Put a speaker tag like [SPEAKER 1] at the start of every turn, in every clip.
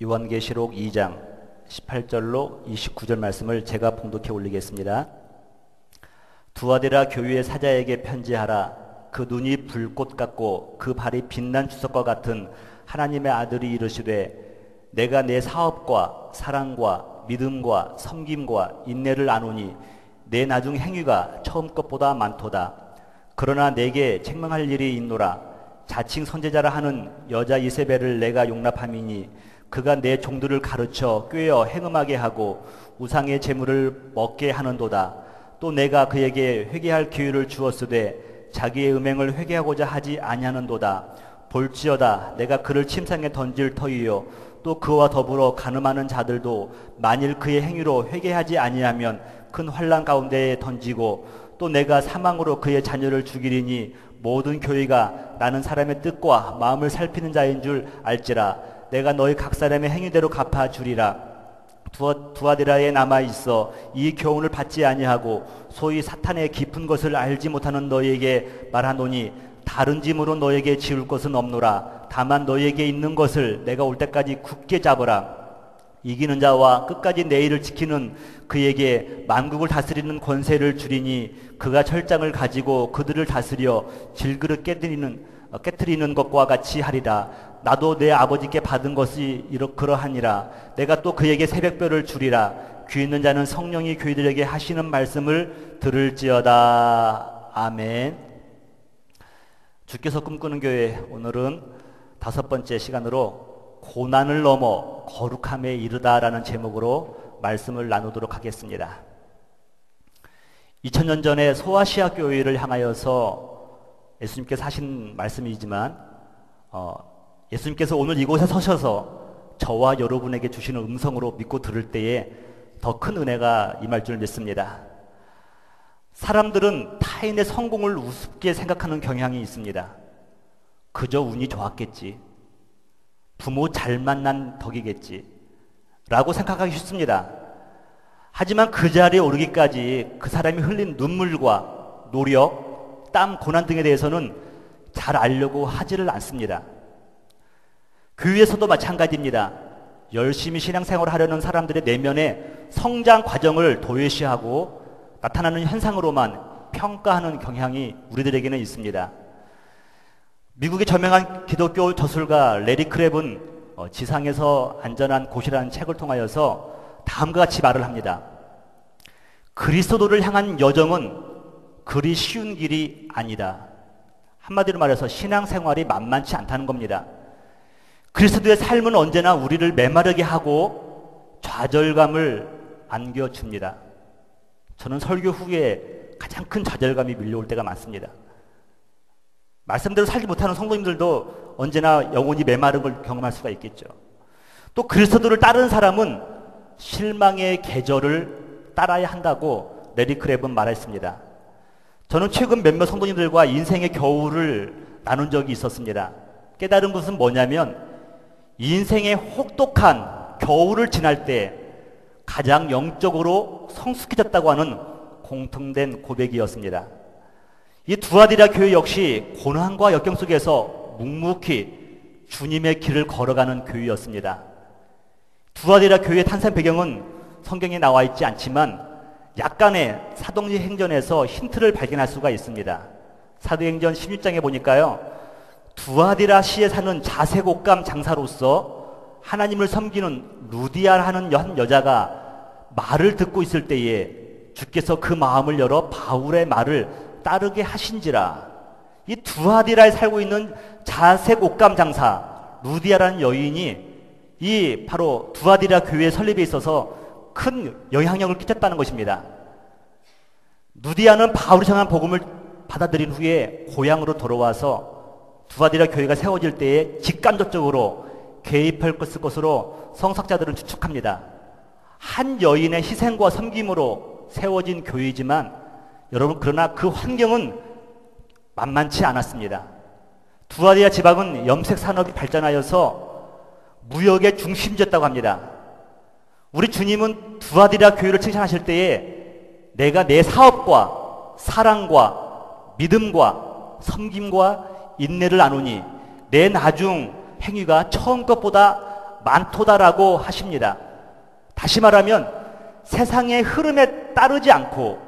[SPEAKER 1] 요한계시록 2장 18절로 29절 말씀을 제가 봉독해 올리겠습니다. 두아데라 교회의 사자에게 편지하라. 그 눈이 불꽃 같고 그 발이 빛난 주석과 같은 하나님의 아들이 이르시되 내가 내 사업과 사랑과 믿음과 섬김과 인내를 아노니 내 나중 행위가 처음 것보다 많도다. 그러나 내게 책망할 일이 있노라. 자칭 선지자라 하는 여자 이세벨을 내가 용납함이니 그가 내 종들을 가르쳐 꾀어 행음하게 하고 우상의 재물을 먹게 하는도다. 또 내가 그에게 회개할 기회를 주었으되 자기의 음행을 회개하고자 하지 아니하는도다. 볼지어다 내가 그를 침상에 던질 터이요 또 그와 더불어 간음하는 자들도 만일 그의 행위로 회개하지 아니하면 큰 환난 가운데에 던지고 또 내가 사망으로 그의 자녀를 죽이리니 모든 교회가 나는 사람의 뜻과 마음을 살피는 자인 줄 알지라. 내가 너희 각 사람의 행위대로 갚아주리라. 두아데라에 남아있어 이 교훈을 받지 아니하고 소위 사탄의 깊은 것을 알지 못하는 너희에게 말하노니 다른 짐으로 너에게 지울 것은 없노라. 다만 너희에게 있는 것을 내가 올 때까지 굳게 잡으라. 이기는 자와 끝까지 내 일을 지키는 그에게 만국을 다스리는 권세를 주리니 그가 철장을 가지고 그들을 다스려 질그릇 깨트리는 것과 같이 하리라. 나도 내 아버지께 받은 것이 그러하니라. 내가 또 그에게 새벽별을 주리라. 귀 있는 자는 성령이 교회들에게 하시는 말씀을 들을지어다. 아멘. 주께서 꿈꾸는 교회, 오늘은 5번째 시간으로 고난을 넘어 거룩함에 이르다라는 제목으로 말씀을 나누도록 하겠습니다. 2000년 전에 소아시아 교회를 향하여서 예수님께서 하신 말씀이지만 예수님께서 오늘 이곳에 서셔서 저와 여러분에게 주시는 음성으로 믿고 들을 때에 더 큰 은혜가 임할 줄 믿습니다. 사람들은 타인의 성공을 우습게 생각하는 경향이 있습니다. 그저 운이 좋았겠지, 부모 잘 만난 덕이겠지 라고 생각하기 쉽습니다. 하지만 그 자리에 오르기까지 그 사람이 흘린 눈물과 노력, 땀, 고난 등에 대해서는 잘 알려고 하지를 않습니다. 교회에서도 마찬가지입니다. 열심히 신앙생활을 하려는 사람들의 내면의 성장 과정을 도외시하고 나타나는 현상으로만 평가하는 경향이 우리들에게는 있습니다. 미국의 저명한 기독교 저술가 레리 크랩은 지상에서 안전한 곳이라는 책을 통하여서 다음과 같이 말을 합니다. 그리스도를 향한 여정은 그리 쉬운 길이 아니다. 한마디로 말해서 신앙생활이 만만치 않다는 겁니다. 그리스도의 삶은 언제나 우리를 메마르게 하고 좌절감을 안겨줍니다. 저는 설교 후에 가장 큰 좌절감이 밀려올 때가 많습니다. 말씀대로 살지 못하는 성도님들도 언제나 영혼이 메마른 걸 경험할 수가 있겠죠. 또 그리스도를 따르는 사람은 실망의 계절을 따라야 한다고 레리 크랩은 말했습니다. 저는 최근 몇몇 성도님들과 인생의 겨울을 나눈 적이 있었습니다. 깨달은 것은 뭐냐면 인생의 혹독한 겨울을 지날 때 가장 영적으로 성숙해졌다고 하는 공통된 고백이었습니다. 이 두아디라 교회 역시 고난과 역경 속에서 묵묵히 주님의 길을 걸어가는 교회였습니다. 두아디라 교회의 탄생 배경은 성경에 나와 있지 않지만 약간의 사도행전에서 힌트를 발견할 수가 있습니다. 사도행전 16장에 보니까요, 두아디라 시에 사는 자색옥감 장사로서 하나님을 섬기는 루디아라는 한 여자가 말을 듣고 있을 때에 주께서 그 마음을 열어 바울의 말을 따르게 하신지라. 이 두아디라에 살고 있는 자색옥감 장사 루디아라는 여인이 이 바로 두아디라 교회 설립에 있어서 큰 영향력을 끼쳤다는 것입니다. 루디아는 바울이 전한 복음을 받아들인 후에 고향으로 돌아와서 두아디라 교회가 세워질 때에 직간접적으로 개입할 것으로 성석자들은 추측합니다. 한 여인의 희생과 섬김으로 세워진 교회이지만 여러분, 그러나 그 환경은 만만치 않았습니다. 두아디라 지방은 염색 산업이 발전하여서 무역의 중심지였다고 합니다. 우리 주님은 두아디라 교회를 칭찬하실 때에 내가 내 사업과 사랑과 믿음과 섬김과 인내를 나누니 내 나중 행위가 처음 것보다 많도다라고 하십니다. 다시 말하면 세상의 흐름에 따르지 않고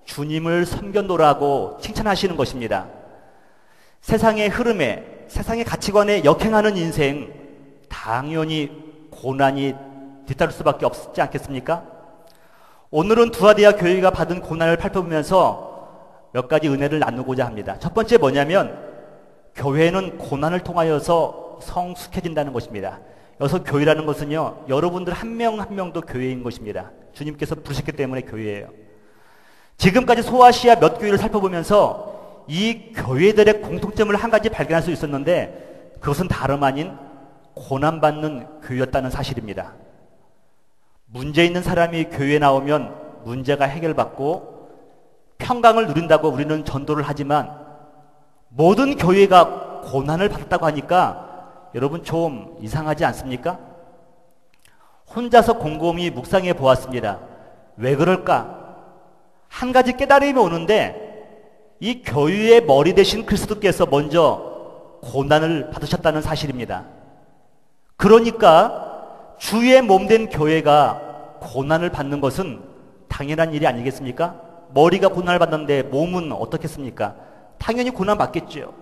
[SPEAKER 1] 주님을 섬겨노라고 칭찬하시는 것입니다. 세상의 흐름에, 세상의 가치관에 역행하는 인생, 당연히 고난이 뒤따를 수밖에 없지 않겠습니까? 오늘은 두아디아 교회가 받은 고난을 살펴보면서 몇 가지 은혜를 나누고자 합니다. 첫 번째 뭐냐면 교회는 고난을 통하여서 성숙해진다는 것입니다. 여기서 교회라는 것은요, 여러분들 한 명 한 명도 교회인 것입니다. 주님께서 부르셨기 때문에 교회예요. 지금까지 소아시아 몇 교회를 살펴보면서 이 교회들의 공통점을 한 가지 발견할 수 있었는데 그것은 다름 아닌 고난받는 교회였다는 사실입니다. 문제 있는 사람이 교회에 나오면 문제가 해결받고 평강을 누린다고 우리는 전도를 하지만 모든 교회가 고난을 받았다고 하니까 여러분 좀 이상하지 않습니까? 혼자서 곰곰이 묵상해 보았습니다. 왜 그럴까? 한 가지 깨달음이 오는데 이 교회의 머리 대신 그리스도께서 먼저 고난을 받으셨다는 사실입니다. 그러니까 주의 몸된 교회가 고난을 받는 것은 당연한 일이 아니겠습니까? 머리가 고난을 받는데 몸은 어떻겠습니까? 당연히 고난 받겠죠.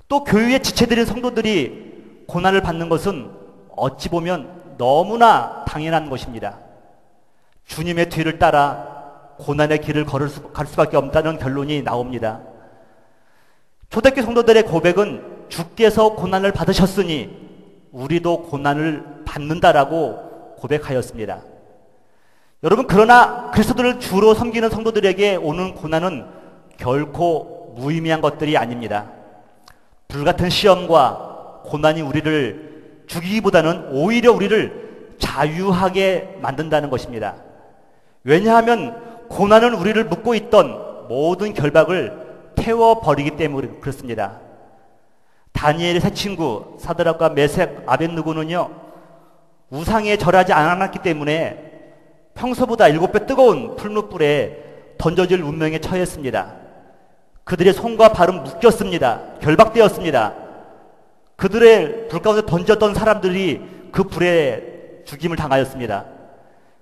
[SPEAKER 1] 또 교회의 지체들인 성도들이 고난을 받는 것은 어찌 보면 너무나 당연한 것입니다. 주님의 뒤를 따라 고난의 길을 갈 수밖에 없다는 결론이 나옵니다. 초대교회 성도들의 고백은 주께서 고난을 받으셨으니 우리도 고난을 받는다라고 고백하였습니다. 여러분, 그러나 그리스도를 주로 섬기는 성도들에게 오는 고난은 결코 무의미한 것들이 아닙니다. 불같은 시험과 고난이 우리를 죽이기보다는 오히려 우리를 자유하게 만든다는 것입니다. 왜냐하면 고난은 우리를 묶고 있던 모든 결박을 태워버리기 때문에 그렇습니다. 다니엘의 세 친구 사드락과 메색, 아벳느고는요, 우상에 절하지 않았기 때문에 평소보다 7배 뜨거운 풀무불에 던져질 운명에 처했습니다. 그들의 손과 발은 묶였습니다. 결박되었습니다. 그들의 불 가운데 던졌던 사람들이 그 불에 죽임을 당하였습니다.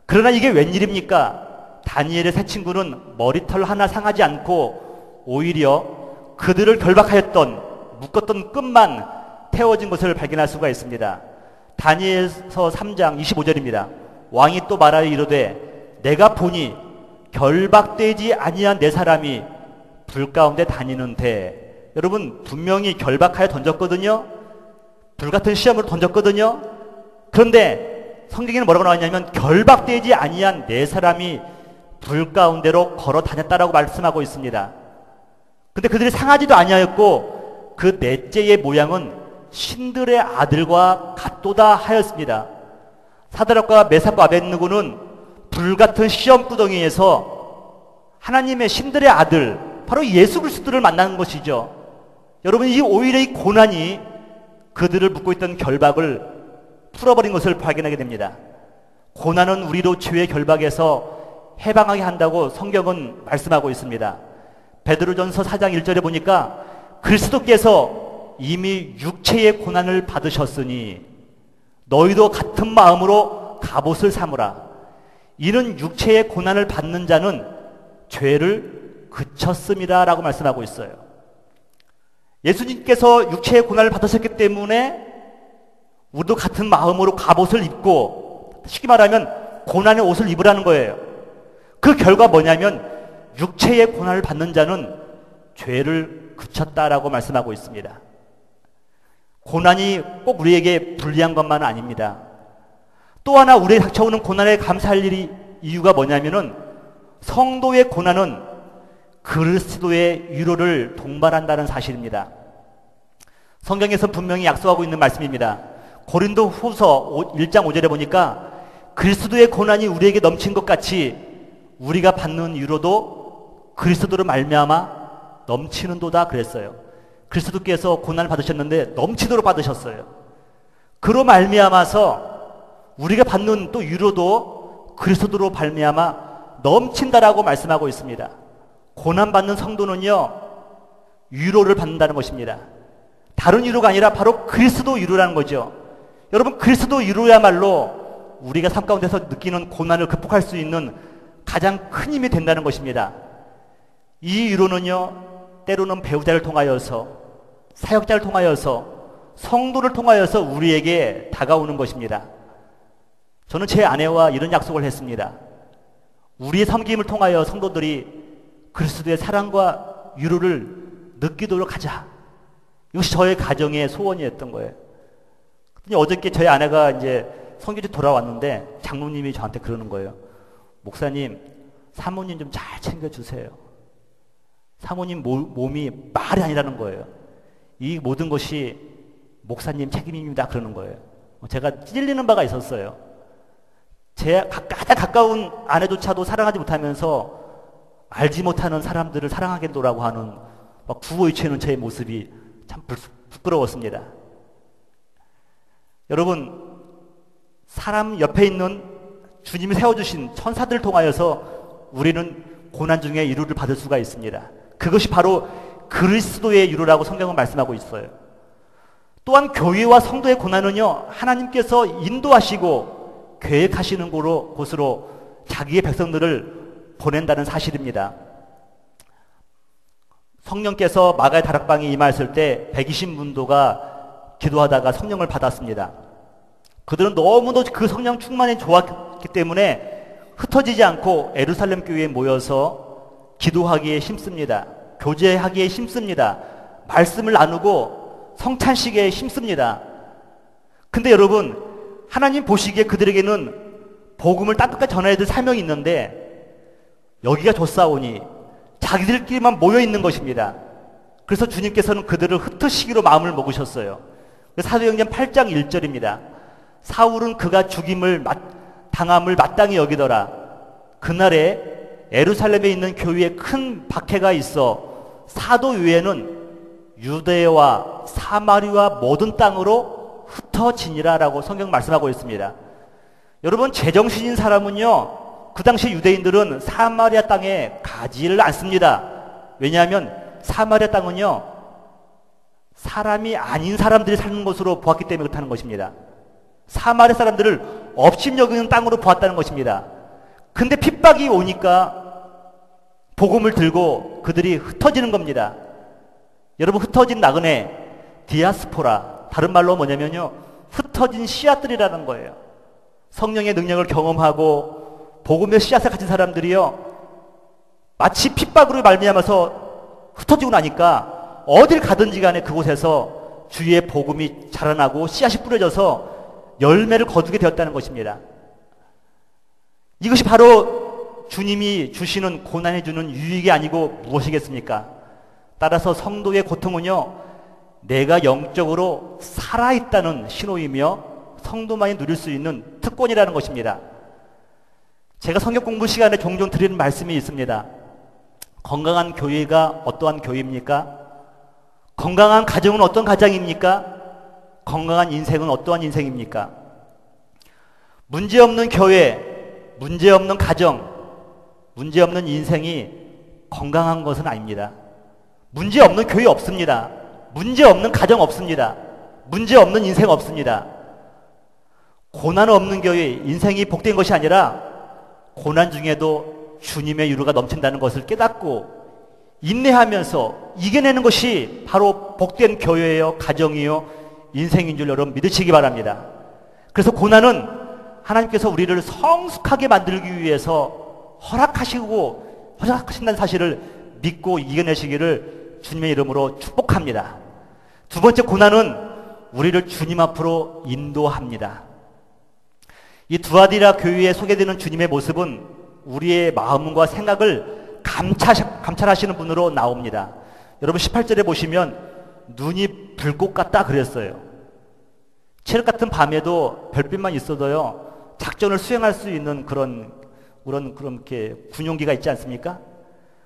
[SPEAKER 1] 그러나 이게 웬일입니까? 다니엘의 세 친구는 머리털 하나 상하지 않고 오히려 그들을 결박하였던 묶었던 끈만 태워진 것을 발견할 수가 있습니다. 다니엘서 3장 25절입니다. 왕이 또 말하여 이르되 내가 보니 결박되지 아니한 네 사람이 불 가운데 다니는데, 여러분 분명히 결박하여 던졌거든요. 불같은 시험으로 던졌거든요. 그런데 성경에는 뭐라고 나왔냐면 결박되지 아니한 네 사람이 불 가운데로 걸어 다녔다라고 말씀하고 있습니다. 근데 그들이 상하지도 아니하였고 그 넷째의 모양은 신들의 아들과 같도다 하였습니다. 사드락과 메삭과 아벳느고는 불같은 시험구덩이에서 하나님의 신들의 아들, 바로 예수 그리스도를 만나는 것이죠. 여러분, 오히려 이 고난이 그들을 묶고 있던 결박을 풀어버린 것을 발견하게 됩니다. 고난은 우리로 죄의 결박에서 해방하게 한다고 성경은 말씀하고 있습니다. 베드로전서 4장 1절에 보니까 그리스도께서 이미 육체의 고난을 받으셨으니 너희도 같은 마음으로 갑옷을 삼으라. 이는 육체의 고난을 받는 자는 죄를 그쳤습니다 라고 말씀하고 있어요. 예수님께서 육체의 고난을 받으셨기 때문에 우리도 같은 마음으로 갑옷을 입고, 쉽게 말하면 고난의 옷을 입으라는 거예요. 그 결과 뭐냐면 육체의 고난을 받는 자는 죄를 그쳤다라고 말씀하고 있습니다. 고난이 꼭 우리에게 불리한 것만은 아닙니다. 또 하나 우리에게 닥쳐오는 고난에 감사할 이유가 뭐냐면은 성도의 고난은 그리스도의 위로를 동반한다는 사실입니다. 성경에서 분명히 약속하고 있는 말씀입니다. 고린도 후서 1장 5절에 보니까 그리스도의 고난이 우리에게 넘친 것 같이 우리가 받는 위로도 그리스도로 말미암아 넘치는도다 그랬어요. 그리스도께서 고난을 받으셨는데 넘치도록 받으셨어요. 그로 말미암아서 우리가 받는 또 위로도 그리스도로 말미암아 넘친다라고 말씀하고 있습니다. 고난받는 성도는요, 위로를 받는다는 것입니다. 다른 위로가 아니라 바로 그리스도 위로라는 거죠. 여러분, 그리스도인으로야말로 우리가 삶 가운데서 느끼는 고난을 극복할 수 있는 가장 큰 힘이 된다는 것입니다. 이 위로는요, 때로는 배우자를 통하여서, 사역자를 통하여서, 성도를 통하여서 우리에게 다가오는 것입니다. 저는 제 아내와 이런 약속을 했습니다. 우리의 섬김을 통하여 성도들이 그리스도의 사랑과 위로를 느끼도록 하자. 이것이 저의 가정의 소원이었던 거예요. 근데 어저께 저희 아내가 이제 선교지 돌아왔는데 장로님이 저한테 그러는 거예요. 목사님, 사모님 좀 잘 챙겨주세요. 사모님 몸이 말이 아니라는 거예요. 이 모든 것이 목사님 책임입니다. 그러는 거예요. 제가 찔리는 바가 있었어요. 제 가장 가까운 아내조차도 사랑하지 못하면서 알지 못하는 사람들을 사랑하겠노라고 하는 막 구호유치는 제 모습이 참 부끄러웠습니다. 여러분, 사람 옆에 있는 주님이 세워주신 천사들을 통하여서 우리는 고난 중에 위로를 받을 수가 있습니다. 그것이 바로 그리스도의 위로라고 성경은 말씀하고 있어요. 또한 교회와 성도의 고난은요, 하나님께서 인도하시고 계획하시는 곳으로 자기의 백성들을 보낸다는 사실입니다. 성령께서 마가의 다락방에 임하였을 때 120문도가 기도하다가 성령을 받았습니다. 그들은 너무도 그 성령 충만이 좋았기 때문에 흩어지지 않고 예루살렘 교회에 모여서 기도하기에 힘씁니다. 교제하기에 힘씁니다. 말씀을 나누고 성찬식에 힘씁니다. 근데 여러분, 하나님 보시기에 그들에게는 복음을 따뜻하게 전해야 될 사명이 있는데 여기가 좋사오니 자기들끼리만 모여 있는 것입니다. 그래서 주님께서는 그들을 흩으시기로 마음을 먹으셨어요. 사도행전 8장 1절입니다. 사울은 그가 당함을 마땅히 여기더라. 그날에 예루살렘에 있는 교회에 큰 박해가 있어 사도 외에는 유대와 사마리아 모든 땅으로 흩어지니라 라고 성경 말씀하고 있습니다. 여러분, 제정신인 사람은요, 그 당시 유대인들은 사마리아 땅에 가지를 않습니다. 왜냐하면 사마리아 땅은요, 사람이 아닌 사람들이 사는 곳으로 보았기 때문에 그렇다는 것입니다. 사마리아 사람들을 업신여기는 땅으로 보았다는 것입니다. 근데 핍박이 오니까 복음을 들고 그들이 흩어지는 겁니다. 여러분, 흩어진 나그네, 디아스포라, 다른 말로 뭐냐면요, 흩어진 씨앗들이라는 거예요. 성령의 능력을 경험하고 복음의 씨앗을 가진 사람들이요, 마치 핍박으로 말미암아서 흩어지고 나니까 어딜 가든지 간에 그곳에서 주의 복음이 자라나고 씨앗이 뿌려져서 열매를 거두게 되었다는 것입니다. 이것이 바로 주님이 주시는 고난이 주는 유익이 아니고 무엇이겠습니까? 따라서 성도의 고통은요, 내가 영적으로 살아있다는 신호이며 성도만이 누릴 수 있는 특권이라는 것입니다. 제가 성경 공부 시간에 종종 드리는 말씀이 있습니다. 건강한 교회가 어떠한 교회입니까? 건강한 가정은 어떤 가정입니까? 건강한 인생은 어떠한 인생입니까? 문제없는 교회, 문제없는 가정, 문제없는 인생이 건강한 것은 아닙니다. 문제없는 교회 없습니다. 문제없는 가정 없습니다. 문제없는 인생 없습니다. 고난 없는 교회, 인생이 복된 것이 아니라 고난 중에도 주님의 위로가 넘친다는 것을 깨닫고 인내하면서 이겨내는 것이 바로 복된 교회예요, 가정이요, 인생인 줄 여러분 믿으시기 바랍니다. 그래서 고난은 하나님께서 우리를 성숙하게 만들기 위해서 허락하신다는 사실을 믿고 이겨내시기를 주님의 이름으로 축복합니다. 두 번째, 고난은 우리를 주님 앞으로 인도합니다. 이 두아디라 교회에 소개되는 주님의 모습은 우리의 마음과 생각을 감찰하시는 분으로 나옵니다. 여러분, 18절에 보시면 눈이 불꽃 같다 그랬어요. 칠흑 같은 밤에도 별빛만 있어도요, 작전을 수행할 수 있는 그런 이렇게 군용기가 있지 않습니까?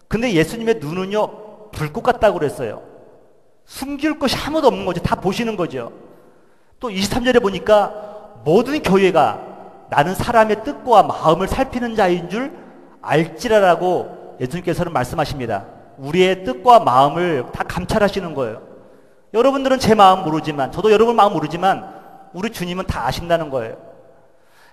[SPEAKER 1] 근데 예수님의 눈은요, 불꽃 같다고 그랬어요. 숨길 것이 아무도 없는 거죠. 다 보시는 거죠. 또 23절에 보니까 모든 교회가 나는 사람의 뜻과 마음을 살피는 자인 줄 알지라라고 예수님께서는 말씀하십니다. 우리의 뜻과 마음을 다 감찰하시는 거예요. 여러분들은 제 마음 모르지만, 저도 여러분 마음 모르지만 우리 주님은 다 아신다는 거예요.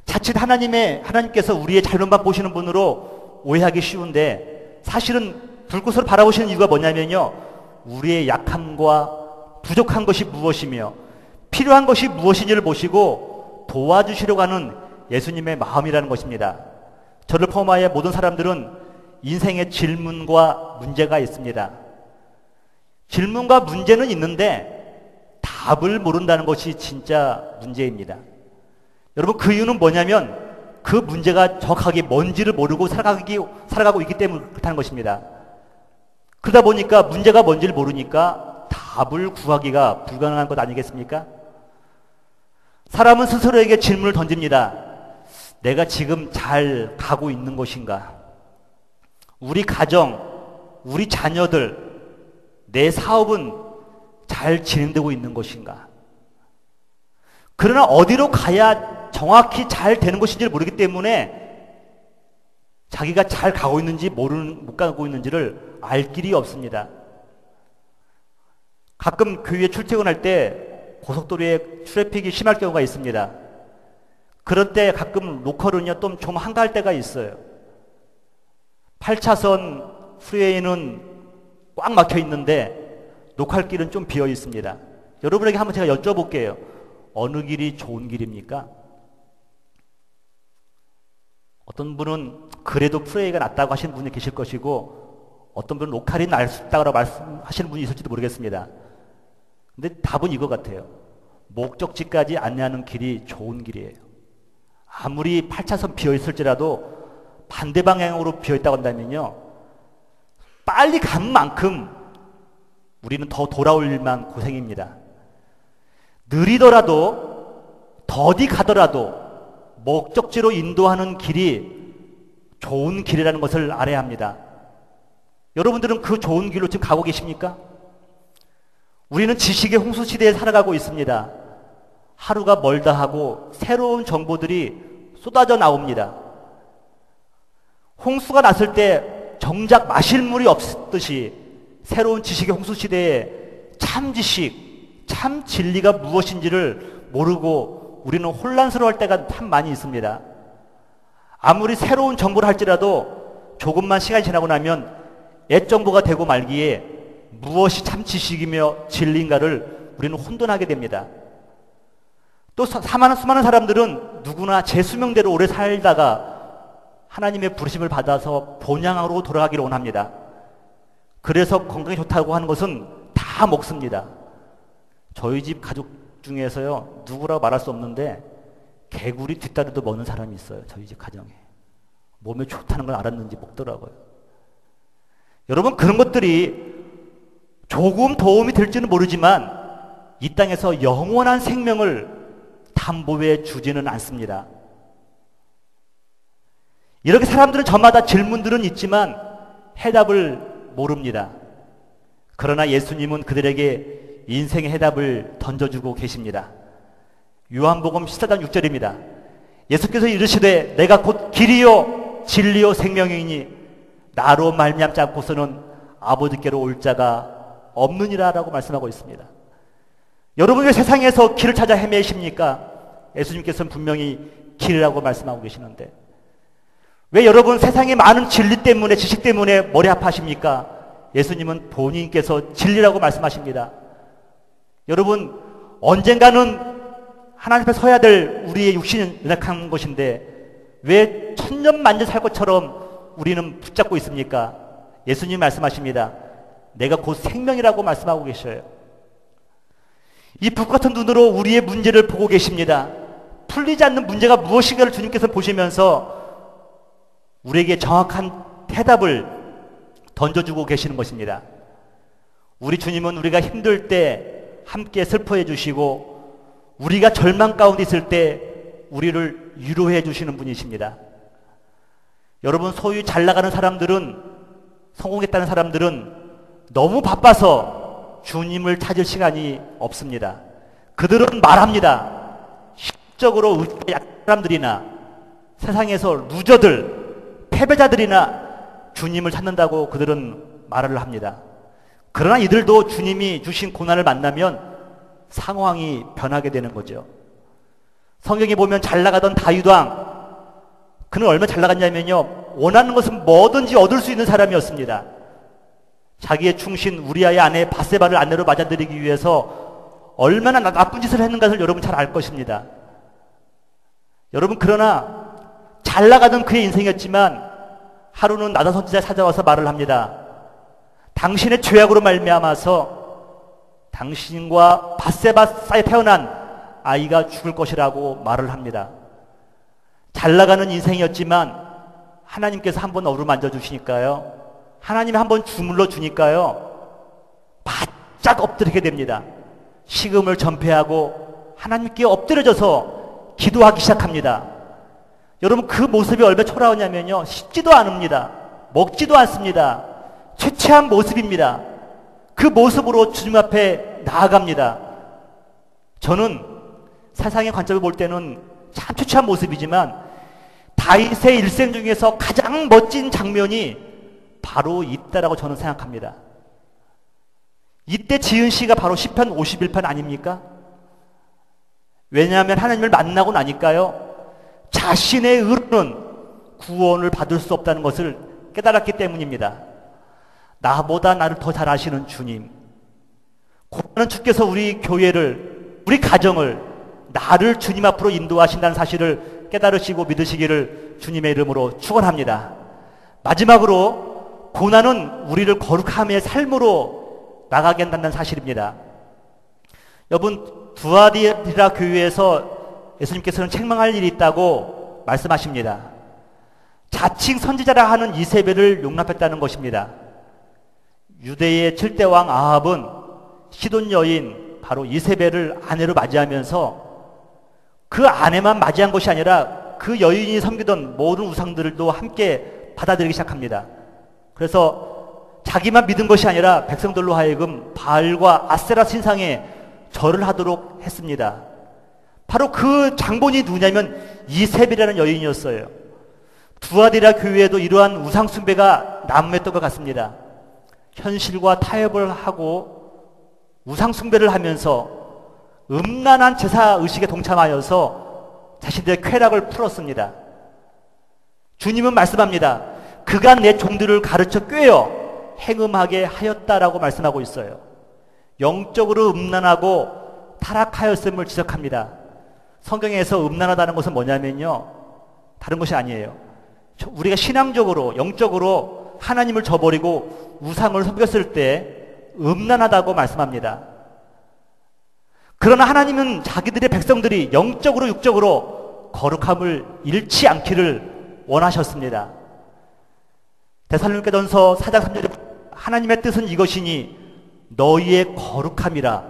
[SPEAKER 1] 자칫 하나님께서 우리의 잘못만 보시는 분으로 오해하기 쉬운데 사실은 불꽃으로 바라보시는 이유가 뭐냐면요. 우리의 약함과 부족한 것이 무엇이며 필요한 것이 무엇인지를 보시고 도와주시려고 하는 예수님의 마음이라는 것입니다. 저를 포함하여 모든 사람들은 인생의 질문과 문제가 있습니다. 질문과 문제는 있는데 답을 모른다는 것이 진짜 문제입니다. 여러분, 그 이유는 뭐냐면 그 문제가 정확하게 뭔지를 모르고 살아가고 있기 때문에 그렇다는 것입니다. 그러다 보니까 문제가 뭔지를 모르니까 답을 구하기가 불가능한 것 아니겠습니까? 사람은 스스로에게 질문을 던집니다. 내가 지금 잘 가고 있는 것인가? 우리 가정, 우리 자녀들, 내 사업은 잘 진행되고 있는 것인가? 그러나 어디로 가야 정확히 잘 되는 것인지를 모르기 때문에 자기가 잘 가고 있는지 못 가고 있는지를 알 길이 없습니다. 가끔 교회에 출퇴근할 때 고속도로에 트래픽이 심할 경우가 있습니다. 그럴 때 가끔 로컬은요, 좀 한가할 때가 있어요. 8차선 프리웨이는 꽉 막혀 있는데 로컬 길은 좀 비어 있습니다. 여러분에게 한번 제가 여쭤볼게요. 어느 길이 좋은 길입니까? 어떤 분은 그래도 프레이가 낫다고 하시는 분이 계실 것이고 어떤 분은 로컬이 낫다고 말씀하시는 분이 있을지도 모르겠습니다. 근데 답은 이거 같아요. 목적지까지 안내하는 길이 좋은 길이에요. 아무리 8차선 비어있을지라도 반대 방향으로 비어있다고 한다면요, 빨리 간 만큼 우리는 더 돌아올 일만 고생입니다. 느리더라도 더디 가더라도 목적지로 인도하는 길이 좋은 길이라는 것을 알아야 합니다. 여러분들은 그 좋은 길로 지금 가고 계십니까? 우리는 지식의 홍수시대에 살아가고 있습니다. 하루가 멀다 하고 새로운 정보들이 쏟아져 나옵니다. 홍수가 났을 때 정작 마실 물이 없듯이 새로운 지식의 홍수시대에 참 지식, 참 진리가 무엇인지를 모르고 우리는 혼란스러워할 때가 참 많이 있습니다. 아무리 새로운 정보를 할지라도 조금만 시간이 지나고 나면 옛 정보가 되고 말기에 무엇이 참 지식이며 진리인가를 우리는 혼돈하게 됩니다. 또 수많은 사람들은 누구나 제 수명대로 오래 살다가 하나님의 부르심을 받아서 본향으로 돌아가기를 원합니다. 그래서 건강이 좋다고 하는 것은 다 먹습니다. 저희 집 가족 중에서요, 누구라고 말할 수 없는데 개구리 뒷다리도 먹는 사람이 있어요. 저희 집 가정에. 몸에 좋다는 걸 알았는지 먹더라고요. 여러분, 그런 것들이 조금 도움이 될지는 모르지만 이 땅에서 영원한 생명을 담보해 주지는 않습니다. 이렇게 사람들은 저마다 질문들은 있지만 해답을 모릅니다. 그러나 예수님은 그들에게 인생의 해답을 던져주고 계십니다. 요한복음 14장 6절입니다. 예수께서 이르시되 내가 곧 길이요 진리요 생명이니 나로 말미암지 않고서는 아버지께로 올 자가 없느니라 라고 말씀하고 있습니다. 여러분 왜 세상에서 길을 찾아 헤매십니까? 예수님께서는 분명히 길이라고 말씀하고 계시는데 왜 여러분 세상의 많은 진리 때문에 지식 때문에 머리 아파하십니까? 예수님은 본인께서 진리라고 말씀하십니다. 여러분 언젠가는 하나님 앞에 서야 될 우리의 육신은 연약한 것인데 왜 천년만년 살 것처럼 우리는 붙잡고 있습니까? 예수님 말씀하십니다. 내가 곧 생명이라고 말씀하고 계셔요. 이 불 같은 눈으로 우리의 문제를 보고 계십니다. 풀리지 않는 문제가 무엇인가를 주님께서 보시면서 우리에게 정확한 대답을 던져주고 계시는 것입니다. 우리 주님은 우리가 힘들 때 함께 슬퍼해 주시고 우리가 절망 가운데 있을 때 우리를 위로해 주시는 분이십니다. 여러분 소위 잘 나가는 사람들은, 성공했다는 사람들은 너무 바빠서 주님을 찾을 시간이 없습니다. 그들은 말합니다. 실적으로 약한 사람들이나 세상에서 루저들, 패배자들이나 주님을 찾는다고 그들은 말을 합니다. 그러나 이들도 주님이 주신 고난을 만나면 상황이 변하게 되는 거죠. 성경에 보면 잘 나가던 다윗왕, 그는 얼마나 잘 나갔냐면요, 원하는 것은 뭐든지 얻을 수 있는 사람이었습니다. 자기의 충신 우리아의 아내 바세바를 아내로 맞아들이기 위해서 얼마나 나쁜 짓을 했는가를 여러분 잘 알 것입니다. 여러분, 그러나 잘 나가던 그의 인생이었지만 하루는 나단 선지자가 찾아와서 말을 합니다. 당신의 죄악으로 말미암아서 당신과 바세바 사이에 태어난 아이가 죽을 것이라고 말을 합니다. 잘 나가는 인생이었지만 하나님께서 한번 어루만져 주시니까요, 하나님이 한번 주물러 주니까요, 바짝 엎드리게 됩니다. 식음을 전폐하고 하나님께 엎드려져서 기도하기 시작합니다. 여러분, 그 모습이 얼마나 초라하냐면요, 씻지도 않습니다. 먹지도 않습니다. 최초한 모습입니다. 그 모습으로 주님 앞에 나아갑니다. 저는 세상의 관점을 볼 때는 참 최초한 모습이지만 다윗의 일생 중에서 가장 멋진 장면이 바로 이때라고 저는 생각합니다. 이때 지은 시가 바로 시편 51편 아닙니까? 왜냐하면 하나님을 만나고 나니까요, 자신의 의로는 구원을 받을 수 없다는 것을 깨달았기 때문입니다. 나보다 나를 더 잘 아시는 주님, 고난은 주께서 우리 교회를, 우리 가정을, 나를 주님 앞으로 인도하신다는 사실을 깨달으시고 믿으시기를 주님의 이름으로 축원합니다. 마지막으로 고난은 우리를 거룩함의 삶으로 나가게 한다는 사실입니다. 여러분, 두아디라 교회에서 예수님께서는 책망할 일이 있다고 말씀하십니다. 자칭 선지자라 하는 이세벨을 용납했다는 것입니다. 유대의 7대 왕 아합은 시돈 여인 바로 이세벨을 아내로 맞이하면서 그 아내만 맞이한 것이 아니라 그 여인이 섬기던 모든 우상들도 함께 받아들이기 시작합니다. 그래서 자기만 믿은 것이 아니라 백성들로 하여금 바알과 아세라 신상에 절을 하도록 했습니다. 바로 그 장본이 누구냐면 이세벨이라는 여인이었어요. 두아디라 교회에도 이러한 우상 숭배가 난무했던 것 같습니다. 현실과 타협을 하고 우상 숭배를 하면서 음란한 제사 의식에 동참하여서 자신들의 쾌락을 풀었습니다. 주님은 말씀합니다. 그가 내 종들을 가르쳐 꿰어 행음하게 하였다라고 말씀하고 있어요. 영적으로 음란하고 타락하였음을 지적합니다. 성경에서 음란하다는 것은 뭐냐면요, 다른 것이 아니에요. 우리가 신앙적으로, 영적으로 하나님을 저버리고 우상을 섬겼을 때 음란하다고 말씀합니다. 그러나 하나님은 자기들의 백성들이 영적으로 육적으로 거룩함을 잃지 않기를 원하셨습니다. 데살로니가전서 4장 3절에 하나님의 뜻은 이것이니 너희의 거룩함이라,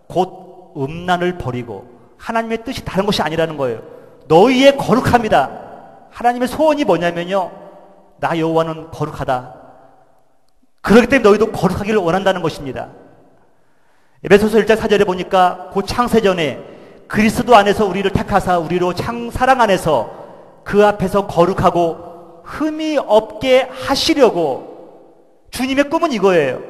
[SPEAKER 1] 곧 음란을 버리고, 하나님의 뜻이 다른 것이 아니라는 거예요. 너희의 거룩함이다. 하나님의 소원이 뭐냐면요, 나 여호와는 거룩하다. 그렇기 때문에 너희도 거룩하기를 원한다는 것입니다. 에베소서 1장 4절에 보니까 곧 창세전에 그리스도 안에서 우리를 택하사 우리로 사랑 안에서 그 앞에서 거룩하고 흠이 없게 하시려고, 주님의 꿈은 이거예요.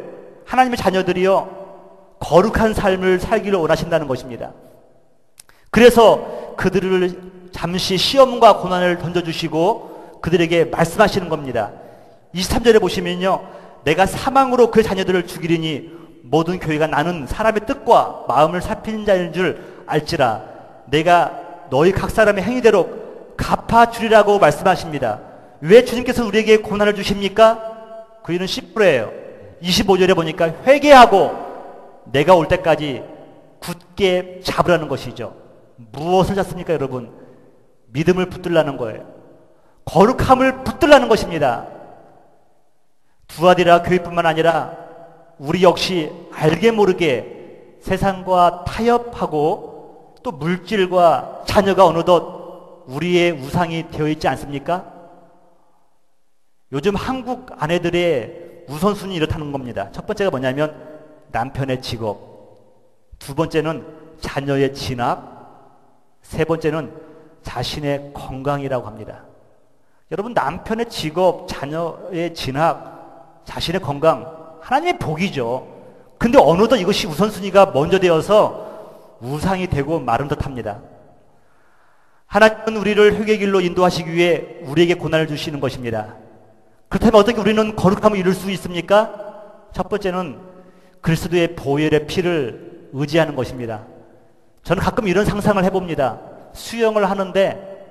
[SPEAKER 1] 하나님의 자녀들이요, 거룩한 삶을 살기를 원하신다는 것입니다. 그래서 그들을 잠시 시험과 고난을 던져주시고 그들에게 말씀하시는 겁니다. 23절에 보시면요, 내가 사망으로 그 자녀들을 죽이리니 모든 교회가 나는 사람의 뜻과 마음을 살피는 자인 줄 알지라. 내가 너희 각 사람의 행위대로 갚아주리라고 말씀하십니다. 왜 주님께서 우리에게 고난을 주십니까? 그 이유는 심플해요. 25절에 보니까 회개하고 내가 올 때까지 굳게 잡으라는 것이죠. 무엇을 잡습니까, 여러분? 믿음을 붙들라는 거예요. 거룩함을 붙들라는 것입니다. 두아디라 교회뿐만 아니라 우리 역시 알게 모르게 세상과 타협하고 또 물질과 자녀가 어느덧 우리의 우상이 되어 있지 않습니까? 요즘 한국 아내들의 우선순위 이렇다는 겁니다. 첫 번째가 뭐냐면 남편의 직업, 두 번째는 자녀의 진학, 세 번째는 자신의 건강이라고 합니다. 여러분, 남편의 직업, 자녀의 진학, 자신의 건강, 하나님의 복이죠. 근데 어느덧 이것이 우선순위가 먼저 되어서 우상이 되고 마른 듯합니다. 하나님은 우리를 회개의 길로 인도하시기 위해 우리에게 고난을 주시는 것입니다. 그렇다면 어떻게 우리는 거룩함을 이룰 수 있습니까? 첫 번째는 그리스도의 보혈의 피를 의지하는 것입니다. 저는 가끔 이런 상상을 해봅니다. 수영을 하는데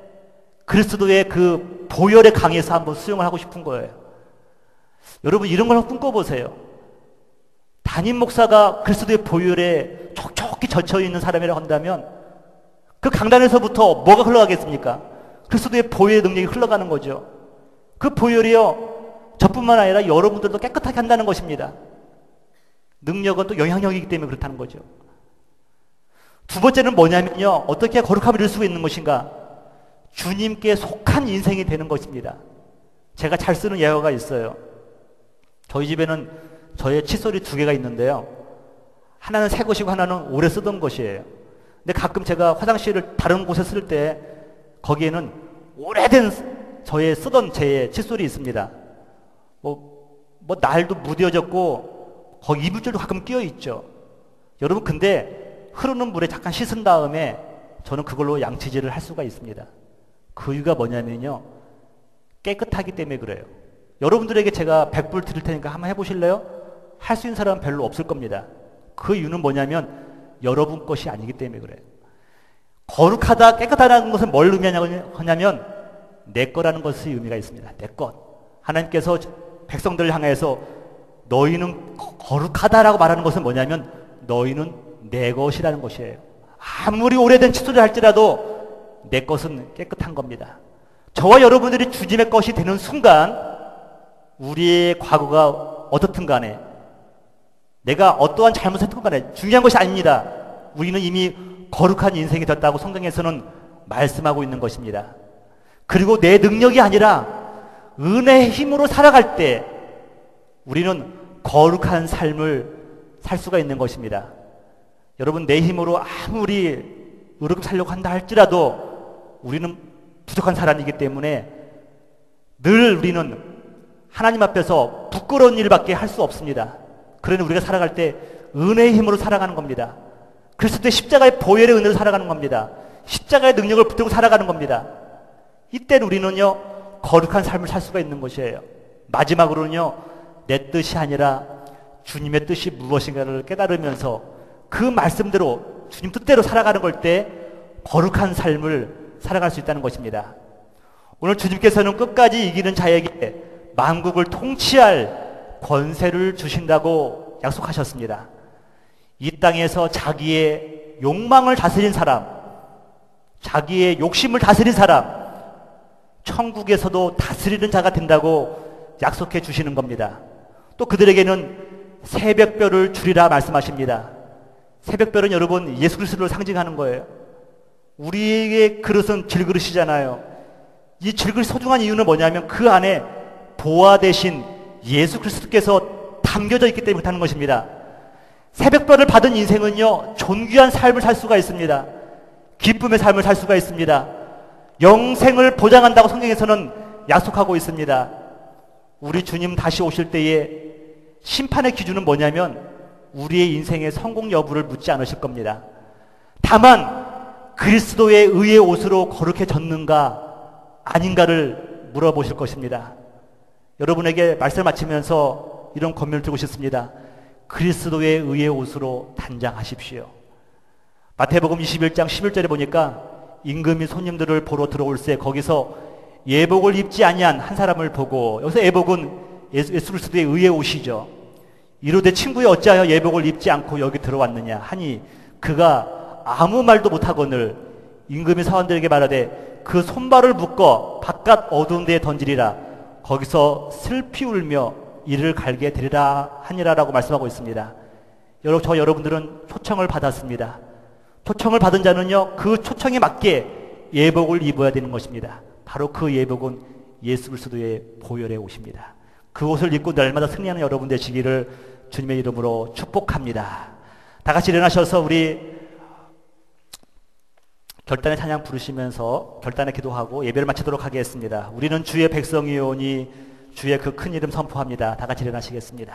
[SPEAKER 1] 그리스도의 그 보혈의 강에서 한번 수영을 하고 싶은 거예요. 여러분 이런 걸 한번 꿈꿔보세요. 담임 목사가 그리스도의 보혈에 촉촉히 젖혀있는 사람이라고 한다면 그 강단에서부터 뭐가 흘러가겠습니까? 그리스도의 보혈의 능력이 흘러가는 거죠. 그 보혈이요 저뿐만 아니라 여러분들도 깨끗하게 한다는 것입니다. 능력은 또 영향력이기 때문에 그렇다는 거죠. 두 번째는 뭐냐면요, 어떻게 거룩함을 이룰 수 있는 것인가? 주님께 속한 인생이 되는 것입니다. 제가 잘 쓰는 예화가 있어요. 저희 집에는 저의 칫솔이 두 개가 있는데요, 하나는 새 것이고 하나는 오래 쓰던 것이에요. 근데 가끔 제가 화장실을 다른 곳에 쓸 때 거기에는 오래된 저의 쓰던 제 칫솔이 있습니다. 뭐 날도 무뎌졌고 거기 이물질도 가끔 끼어 있죠. 여러분 근데 흐르는 물에 잠깐 씻은 다음에 저는 그걸로 양치질을 할 수가 있습니다. 그 이유가 뭐냐면요, 깨끗하기 때문에 그래요. 여러분들에게 제가 100불 드릴 테니까 한번 해보실래요? 할 수 있는 사람은 별로 없을 겁니다. 그 이유는 뭐냐면 여러분 것이 아니기 때문에 그래요. 거룩하다, 깨끗하다는 것은 뭘 의미하냐면 내 거라는 것의 의미가 있습니다. 내 것. 하나님께서 백성들을 향해서 너희는 거룩하다라고 말하는 것은 뭐냐면 너희는 내 것이라는 것이에요. 아무리 오래된 칫솔이 할지라도 내 것은 깨끗한 겁니다. 저와 여러분들이 주님의 것이 되는 순간 우리의 과거가 어떻든 간에 내가 어떠한 잘못을 했건 간에 중요한 것이 아닙니다. 우리는 이미 거룩한 인생이 됐다고 성경에서는 말씀하고 있는 것입니다. 그리고 내 능력이 아니라 은혜의 힘으로 살아갈 때 우리는 거룩한 삶을 살 수가 있는 것입니다. 여러분 내 힘으로 아무리 의롭게 살려고 한다 할지라도 우리는 부족한 사람이기 때문에 늘 우리는 하나님 앞에서 부끄러운 일밖에 할 수 없습니다. 그러니 우리가 살아갈 때 은혜의 힘으로 살아가는 겁니다. 그리스도의 십자가의 보혈의 은혜로 살아가는 겁니다. 십자가의 능력을 붙들고 살아가는 겁니다. 이때는 우리는요 거룩한 삶을 살 수가 있는 것이에요. 마지막으로는요 내 뜻이 아니라 주님의 뜻이 무엇인가를 깨달으면서 그 말씀대로 주님 뜻대로 살아가는 걸 때 거룩한 삶을 살아갈 수 있다는 것입니다. 오늘 주님께서는 끝까지 이기는 자에게 만국을 통치할 권세를 주신다고 약속하셨습니다. 이 땅에서 자기의 욕망을 다스린 사람, 자기의 욕심을 다스린 사람, 천국에서도 다스리는 자가 된다고 약속해 주시는 겁니다. 또 그들에게는 새벽별을 주리라 말씀하십니다. 새벽별은 여러분 예수 그리스도를 상징하는 거예요. 우리의 그릇은 질그릇이잖아요. 이 질그릇이 소중한 이유는 뭐냐면 그 안에 보화 대신 예수 그리스도께서 담겨져 있기 때문에 그렇다는 것입니다. 새벽별을 받은 인생은요 존귀한 삶을 살 수가 있습니다. 기쁨의 삶을 살 수가 있습니다. 영생을 보장한다고 성경에서는 약속하고 있습니다. 우리 주님 다시 오실 때에 심판의 기준은 뭐냐면 우리의 인생의 성공 여부를 묻지 않으실 겁니다. 다만 그리스도의 의의 옷으로 거룩해졌는가 아닌가를 물어보실 것입니다. 여러분에게 말씀을 마치면서 이런 권면을 드리고 싶습니다. 그리스도의 의의 옷으로 단장하십시오. 마태복음 21장 11절에 보니까 임금이 손님들을 보러 들어올세 거기서 예복을 입지 아니한 한 사람을 보고, 여기서 예복은 예수 그리스도의 의의 옷이죠. 이르되 친구여 어찌하여 예복을 입지 않고 여기 들어왔느냐 하니 그가 아무 말도 못하거늘 임금이 사원들에게 말하되 그 손발을 묶어 바깥 어두운 데에 던지리라 거기서 슬피 울며 이를 갈게 되리라 하니라라고 말씀하고 있습니다. 저 여러분들은 초청을 받았습니다. 초청을 받은 자는요 그 초청에 맞게 예복을 입어야 되는 것입니다. 바로 그 예복은 예수 그리스도의 보혈의 옷입니다. 그 옷을 입고 날마다 승리하는 여러분 되시기를 주님의 이름으로 축복합니다. 다 같이 일어나셔서 우리 결단의 찬양 부르시면서 결단의 기도하고 예배를 마치도록 하겠습니다. 우리는 주의 백성이오니 주의 그 큰 이름 선포합니다. 다 같이 일어나시겠습니다.